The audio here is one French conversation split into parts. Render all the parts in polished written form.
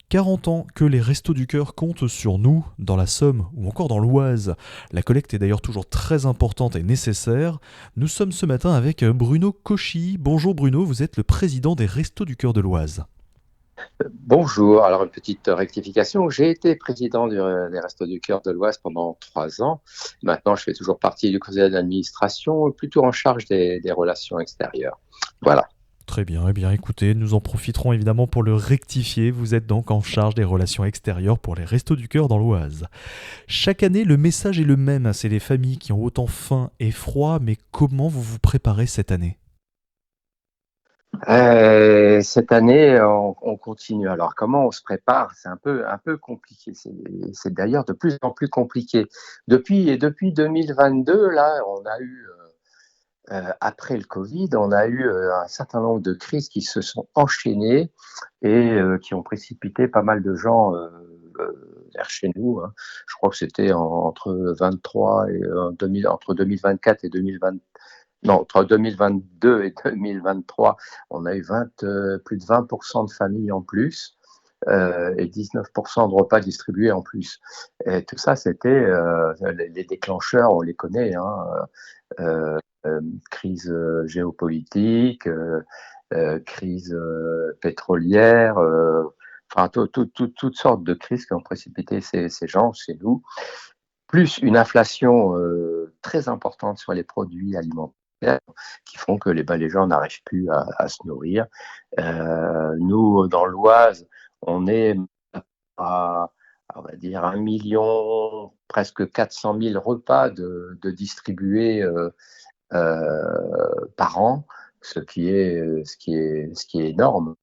40 ans que les Restos du Cœur comptent sur nous, dans la Somme ou encore dans l'Oise. La collecte est d'ailleurs toujours très importante et nécessaire. Nous sommes ce matin avec Bruno Cauchy. Bonjour Bruno, vous êtes le président des Restos du Cœur de l'Oise. Bonjour, alors une petite rectification. J'ai été président des Restos du Cœur de l'Oise pendant 3 ans. Maintenant, je fais toujours partie du conseil d'administration, plutôt en charge des relations extérieures. Voilà. Très bien, eh bien écoutez, nous en profiterons évidemment pour le rectifier. Vous êtes donc en charge des relations extérieures pour les Restos du Cœur dans l'Oise. Chaque année, le message est le même, c'est les familles qui ont autant faim et froid, mais comment vous vous préparez cette année? Cette année, on continue. Alors, comment on se prépare? C'est un peu compliqué. C'est d'ailleurs de plus en plus compliqué. Depuis 2022, là, on a eu après le Covid, on a eu un certain nombre de crises qui se sont enchaînées et qui ont précipité pas mal de gens vers chez nous, hein. Je crois que c'était entre 23 et 2000, entre 2024 et 2020, non, entre 2022 et 2023, on a eu plus de 20% de familles en plus et 19% de repas distribués en plus. Et tout ça, c'était les déclencheurs, on les connaît, hein, euh, crise géopolitique, crise pétrolière, enfin toutes sortes de crises qui ont précipité ces gens chez nous, plus une inflation très importante sur les produits alimentaires qui font que les gens n'arrivent plus à se nourrir. Nous, dans l'Oise, on est à, on va dire, 1 million, presque 400 000 repas de distribués par an, ce qui est énorme.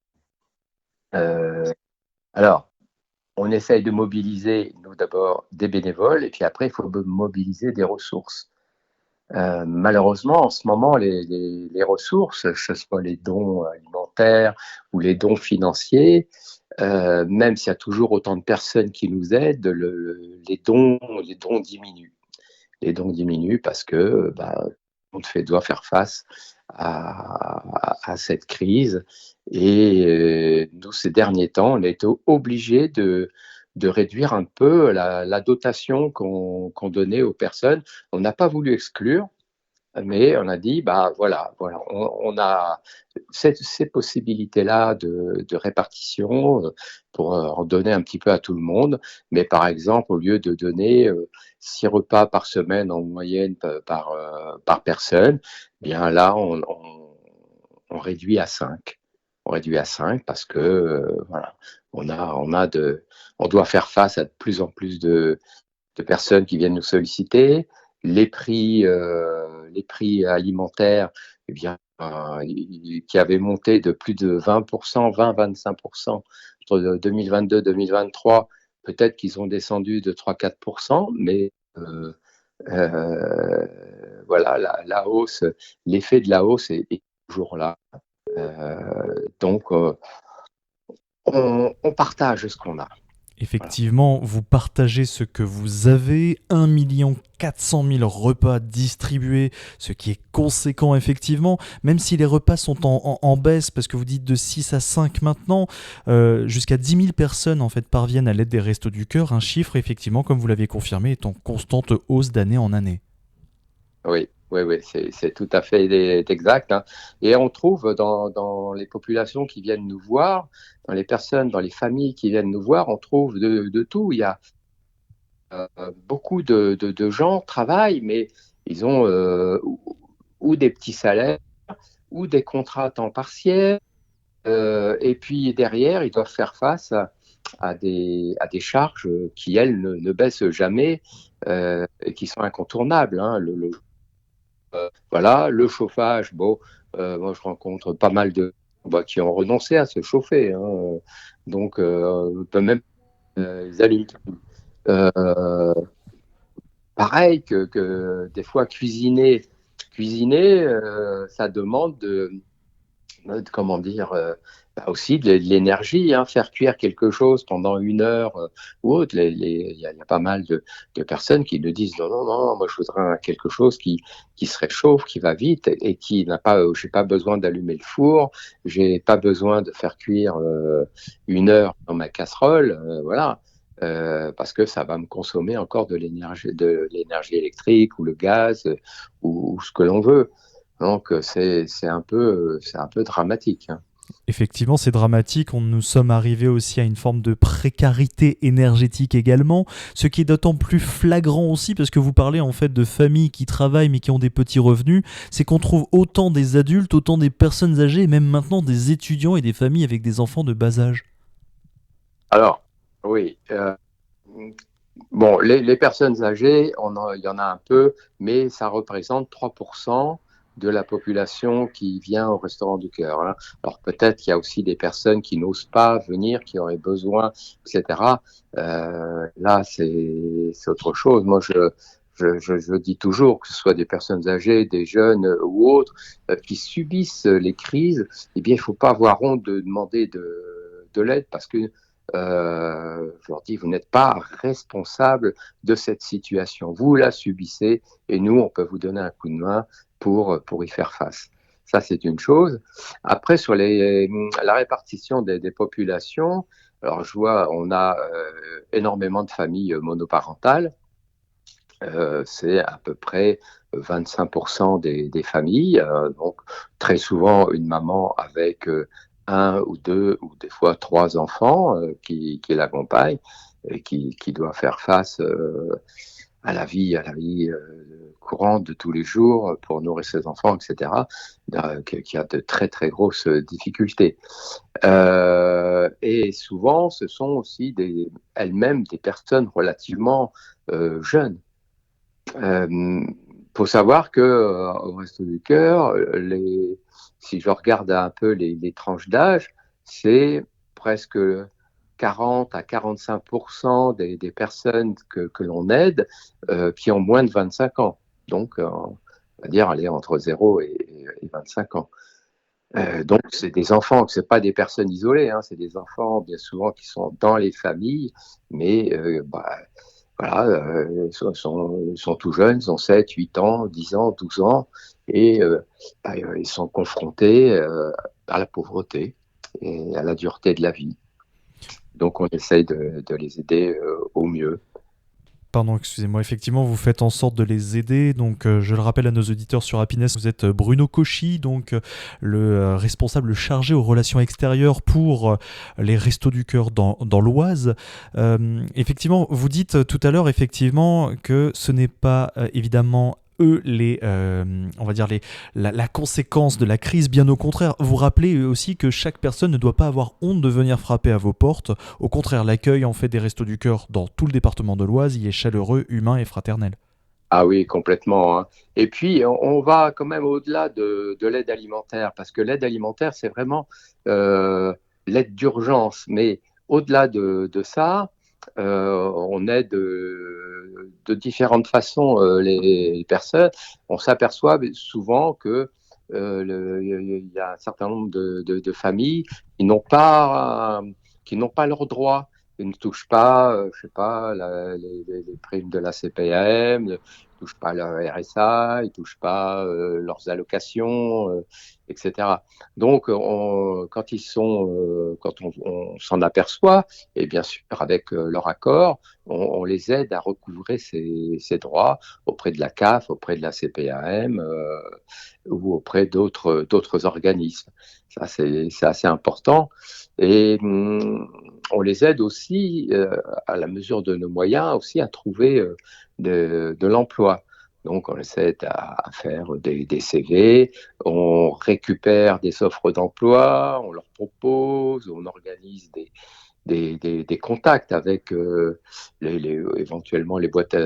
Euh, alors, on essaye de mobiliser, nous d'abord, des bénévoles, et puis après, il faut mobiliser des ressources. Malheureusement, en ce moment, les ressources, que ce soit les dons alimentaires ou les dons financiers, même s'il y a toujours autant de personnes qui nous aident, les dons diminuent. Les dons diminuent parce que on doit faire face à cette crise. Et nous, ces derniers temps, on a été obligé de réduire un peu la dotation qu'on donnait aux personnes. On n'a pas voulu exclure, mais on a dit, voilà, on a ces possibilités-là de répartition pour en donner un petit peu à tout le monde. Mais par exemple, au lieu de donner 6 repas par semaine en moyenne par personne, bien là, on réduit à 5. On réduit à 5 parce que voilà, on doit faire face à de plus en plus de personnes qui viennent nous solliciter. Les prix alimentaires, eh bien, qui avaient monté de plus de 20%, 20-25% entre 2022 et 2023, peut-être qu'ils ont descendu de 3-4%, mais euh, voilà, la hausse, l'effet de la hausse est toujours là. Donc, on partage ce qu'on a. Voilà. Effectivement, vous partagez ce que vous avez, 1 400 000 repas distribués, ce qui est conséquent effectivement, même si les repas sont en baisse, parce que vous dites de 6 à 5 maintenant, jusqu'à 10 000 personnes en fait parviennent à l'aide des Restos du Cœur, un chiffre effectivement, comme vous l'avez confirmé, est en constante hausse d'année en année. Oui, oui, oui, c'est tout à fait exact, hein. Et on trouve dans les populations qui viennent nous voir, dans les personnes, dans les familles qui viennent nous voir, on trouve de tout. Il y a beaucoup de gens travaillent, mais ils ont ou des petits salaires ou des contrats à temps partiel. Et puis derrière, ils doivent faire face à des charges qui, elles, ne baissent jamais et qui sont incontournables, hein. Voilà, le chauffage, bon, moi je rencontre pas mal de qui ont renoncé à se chauffer, hein. Donc, on peut même les allument. Euh, Pareil que des fois cuisiner, ça demande comment dire, aussi de l'énergie, hein, faire cuire quelque chose pendant 1 heure ou autre. Il y a pas mal de personnes qui nous disent non, non, non, moi je voudrais quelque chose qui se réchauffe, qui va vite et qui n'a pas, j'ai pas besoin d'allumer le four, j'ai pas besoin de faire cuire 1 heure dans ma casserole, voilà, parce que ça va me consommer encore de l'énergie électrique ou le gaz ou ce que l'on veut. Donc c'est un peu dramatique, hein. Effectivement, c'est dramatique. Nous sommes arrivés aussi à une forme de précarité énergétique également, ce qui est d'autant plus flagrant aussi parce que vous parlez en fait de familles qui travaillent mais qui ont des petits revenus. C'est qu'on trouve autant des adultes, autant des personnes âgées et même maintenant des étudiants et des familles avec des enfants de bas âge. Alors, oui. Bon, les personnes âgées, il y en a un peu, mais ça représente 3% de la population qui vient au Restaurant du Cœur, hein. Alors peut-être qu'il y a aussi des personnes qui n'osent pas venir, qui auraient besoin, etc. Là, c'est autre chose. Moi, je dis toujours, que ce soit des personnes âgées, des jeunes ou autres, qui subissent les crises, eh bien, il ne faut pas avoir honte de demander de l'aide parce que je leur dis, vous n'êtes pas responsable de cette situation. Vous la subissez et nous, on peut vous donner un coup de main pour y faire face. Ça, c'est une chose. Après, sur la répartition des populations, alors je vois, on a énormément de familles monoparentales. C'est à peu près 25% des familles. Donc, très souvent, une maman avec un ou deux ou des fois trois enfants qui l'accompagnent et qui doit faire face à la vie courante de tous les jours pour nourrir ses enfants, etc., qui a de très, très grosses difficultés. Et souvent, ce sont aussi elles-mêmes des personnes relativement jeunes. Faut savoir que au Resto du Cœur, si je regarde un peu les tranches d'âge, c'est presque 40 à 45% des personnes que l'on aide qui ont moins de 25 ans. Donc, on va dire, aller entre 0 et 25 ans. Donc, c'est des enfants, c'est pas des personnes isolées, hein, c'est des enfants bien souvent qui sont dans les familles, mais voilà, ils sont tout jeunes, ils ont 7, 8 ans, 10 ans, 12 ans, et ils sont confrontés à la pauvreté et à la dureté de la vie. Donc on essaye de les aider au mieux. Pardon, excusez-moi. Effectivement, vous faites en sorte de les aider. Donc, je le rappelle à nos auditeurs sur Happiness, vous êtes Bruno Cauchy, donc le responsable chargé aux relations extérieures pour les Restos du Cœur dans l'Oise. Effectivement, vous dites tout à l'heure effectivement que ce n'est pas évidemment eux on va dire la conséquence de la crise, bien au contraire. Vous rappelez aussi que chaque personne ne doit pas avoir honte de venir frapper à vos portes. Au contraire, l'accueil en fait des Restos du Cœur dans tout le département de l'Oise, il est chaleureux, humain et fraternel. Ah oui, complètement, hein. Et puis, on va quand même au-delà de l'aide alimentaire, parce que l'aide alimentaire, c'est vraiment l'aide d'urgence. Mais au-delà de ça, on aide de différentes façons les personnes. On s'aperçoit souvent que il y a un certain nombre de familles qui n'ont pas leurs droits. Ils ne touchent pas, je sais pas, les primes de la CPM, ne touchent pas leur RSA, ils touchent pas leurs allocations, etc. Donc, quand on s'en aperçoit, et bien sûr avec leur accord, on les aide à recouvrer ces droits auprès de la CAF, auprès de la CPAM ou auprès d'autres organismes. Ça, c'est assez important. Et on les aide aussi, à la mesure de nos moyens, aussi à trouver de l'emploi. Donc, on les aide à faire des CV, on récupère des offres d'emploi, on leur propose, on organise des contacts avec éventuellement les boîtes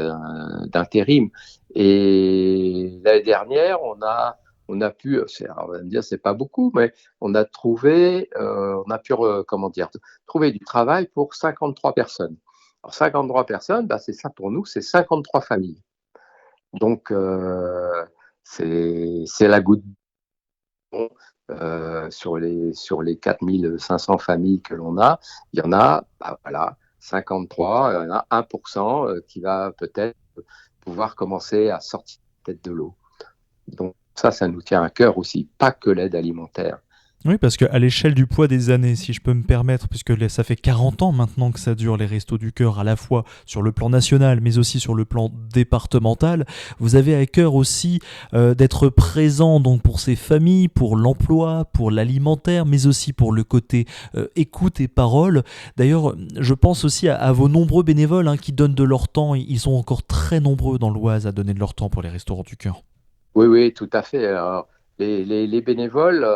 d'intérim. Et l'année dernière, on a pu, on va me dire, c'est pas beaucoup, mais on a pu, comment dire, trouver du travail pour 53 personnes. Alors 53 personnes, bah, c'est ça pour nous, c'est 53 familles. Donc c'est la goutte d'eau. Sur les 4500 familles que l'on a, il y en a, bah, voilà, 53, il y en a 1% qui va peut-être pouvoir commencer à sortir la tête de l'eau. Donc ça nous tient à cœur aussi, pas que l'aide alimentaire. Oui, parce qu'à l'échelle du poids des années, si je peux me permettre, puisque ça fait 40 ans maintenant que ça dure les Restos du Cœur, à la fois sur le plan national, mais aussi sur le plan départemental, vous avez à cœur aussi d'être présent donc pour ces familles, pour l'emploi, pour l'alimentaire, mais aussi pour le côté écoute et parole. D'ailleurs, je pense aussi à vos nombreux bénévoles hein, qui donnent de leur temps. Ils sont encore très nombreux dans l'Oise à donner de leur temps pour les Restaurants du Cœur. Oui, oui, tout à fait. Alors, les bénévoles,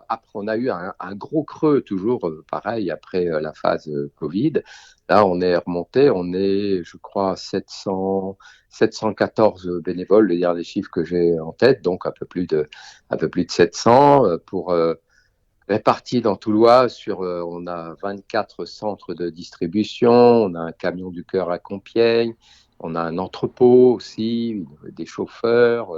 après, on a eu un gros creux, toujours pareil, après la phase Covid. Là, on est remonté, on est, je crois, 714 bénévoles, le dernier chiffre que j'ai en tête, donc un peu plus de 700 pour répartis dans tout l'Oise. On a 24 centres de distribution, on a un camion du cœur à Compiègne, on a un entrepôt aussi, des chauffeurs.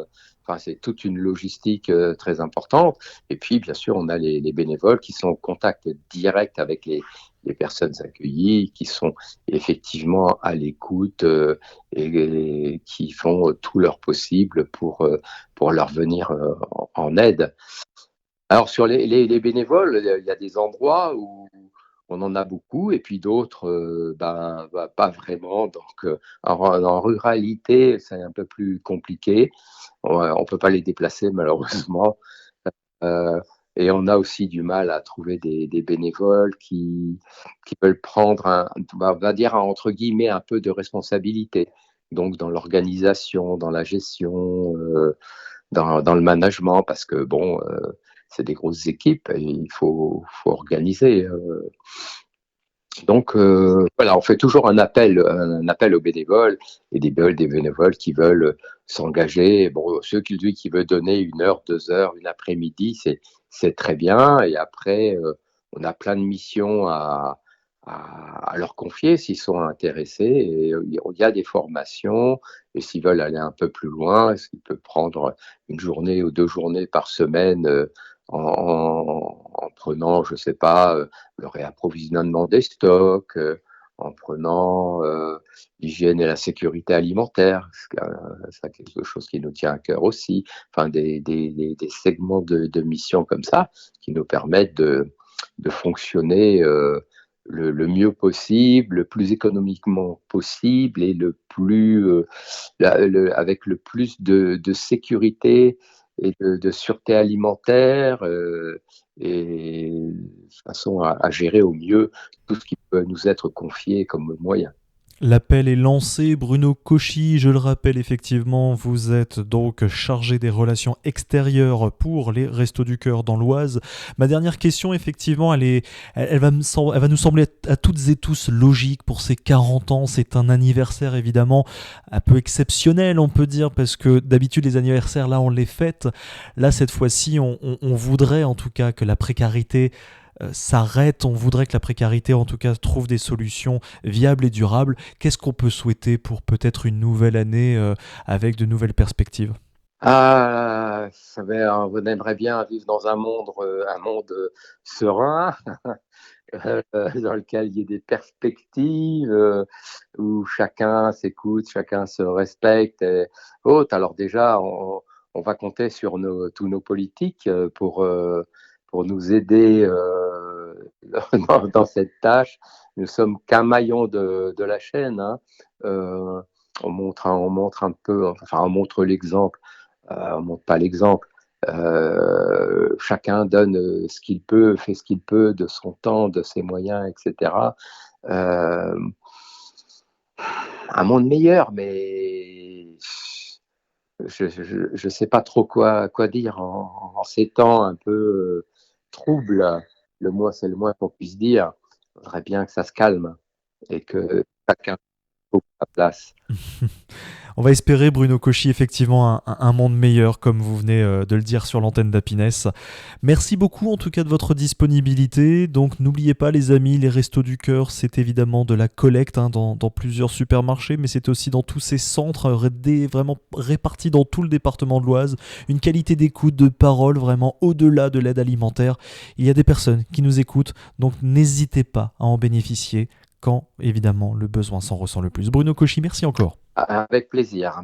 Enfin, c'est toute une logistique très importante. Et puis, bien sûr, on a les bénévoles qui sont en contact direct avec les personnes accueillies, qui sont effectivement à l'écoute et qui font tout leur possible pour leur venir en aide. Alors, sur les bénévoles, il y a des endroits où on en a beaucoup et puis d'autres, pas vraiment. Donc, en ruralité, c'est un peu plus compliqué. On ne peut pas les déplacer malheureusement. Euh, et on a aussi du mal à trouver des bénévoles qui veulent prendre, on va dire, entre guillemets, un peu de responsabilité. Donc, dans l'organisation, dans la gestion, dans le management, parce que bon, c'est des grosses équipes et il faut organiser. Donc voilà, on fait toujours un appel aux bénévoles et des bénévoles qui veulent s'engager. Bon, celui qui veut donner 1 heure, 2 heures, une après-midi, c'est très bien. Et après, on a plein de missions à leur confier s'ils sont intéressés. Et il y a des formations. Et s'ils veulent aller un peu plus loin, est-ce qu'ils peuvent prendre 1 journée ou 2 journées par semaine en prenant, je sais pas, le réapprovisionnement des stocks, en prenant l'hygiène et la sécurité alimentaire, c'est quelque chose qui nous tient à cœur aussi. Enfin, des segments de mission comme ça qui nous permettent de fonctionner le mieux possible, le plus économiquement possible et avec le plus de sécurité et de sûreté alimentaire et de façon à gérer au mieux tout ce qui peut nous être confié comme moyen. L'appel est lancé. Bruno Cauchy, je le rappelle effectivement, vous êtes donc chargé des relations extérieures pour les Restos du Cœur dans l'Oise. Ma dernière question, effectivement, elle va nous sembler à toutes et tous logique pour ces 40 ans. C'est un anniversaire évidemment un peu exceptionnel, on peut dire, parce que d'habitude les anniversaires, là, on les fête. Là, cette fois-ci, on voudrait en tout cas que la précarité s'arrête. On voudrait que la précarité, en tout cas, trouve des solutions viables et durables. Qu'est-ce qu'on peut souhaiter pour peut-être une nouvelle année avec de nouvelles perspectives? Ah, on aimerait bien vivre dans un monde serein, dans lequel il y ait des perspectives, où chacun s'écoute, chacun se respecte et autres. Alors déjà, on va compter sur tous nos politiques pour nous aider dans cette tâche. Nous sommes qu'un maillon de la chaîne, hein. Euh, on montre un peu, enfin on montre l'exemple, on montre pas l'exemple. Chacun donne ce qu'il peut, fait ce qu'il peut de son temps, de ses moyens, etc. Euh, un monde meilleur, mais je sais pas trop quoi dire en ces temps un peu troubles. C'est le moins qu'on puisse dire. Il faudrait bien que ça se calme et que chacun trouve sa place. On va espérer, Bruno Cauchy, effectivement un monde meilleur, comme vous venez de le dire sur l'antenne d'Happiness. Merci beaucoup en tout cas de votre disponibilité. Donc n'oubliez pas les amis, les Restos du Cœur, c'est évidemment de la collecte hein, dans plusieurs supermarchés, mais c'est aussi dans tous ces centres vraiment répartis dans tout le département de l'Oise. Une qualité d'écoute, de parole vraiment au-delà de l'aide alimentaire. Il y a des personnes qui nous écoutent, donc n'hésitez pas à en bénéficier quand évidemment le besoin s'en ressent le plus. Bruno Cauchy, merci encore. Avec plaisir.